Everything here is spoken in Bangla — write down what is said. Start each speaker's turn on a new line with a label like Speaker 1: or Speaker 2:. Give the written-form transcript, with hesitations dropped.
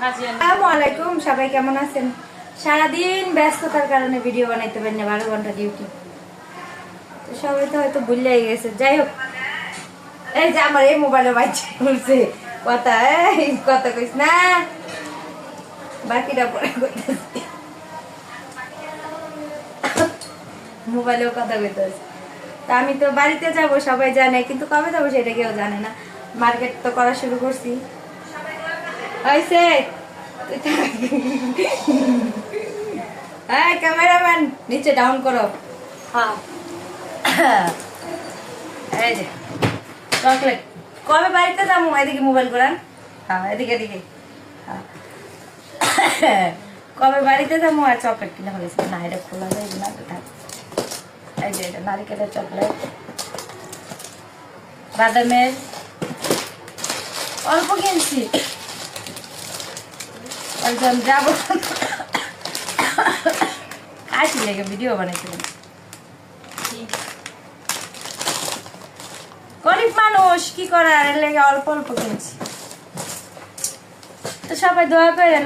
Speaker 1: আসসালামু আলাইকুম, সবাই কেমন আছেন? সারাদিন ব্যস্ততার কারণে ভিডিও বানাইতে পারি না, 12 ঘন্টা ডিউটি। তো সবাই তো হয়তো ভুলেই গেছে। যাই হোক, এই যে আমার এই মোবাইলে বাজছে বলছে কথা, এই কথা কইস না, বাকিটা পরে কইতেছি। মোবাইলেও কথা কইতেছি। তা আমি তো বাড়িতে যাব, সবাই জানে, কিন্তু কবে যাবো সেটা কেউ জানে না। মার্কেট তো করা শুরু করছি। হয়েছে হ্যাঁ, ক্যামেরাম্যান নিচে ডাউন করো। হ্যাঁ, এই যে চকলেট। কবে বাড়িতে যাবো? এদিকে মোবাইল করান। হ্যাঁ, এদিকে এদিকে। হ্যাঁ, কবে বাড়িতে যাবো আর চকলেট কিনে ফেলেছি না, এটা খোলা যায় না। থাক, এই যে এটা নারিকেলের চকলেট, বাদামের অল্প কিনছি। একদম যাবো কাশি লেগে ভিডিও বানাইছিলাম। গরিব মানুষ, কি করার, এর লেগে অল্প অল্প কিনছি। তো সবাই দোয়া করেন।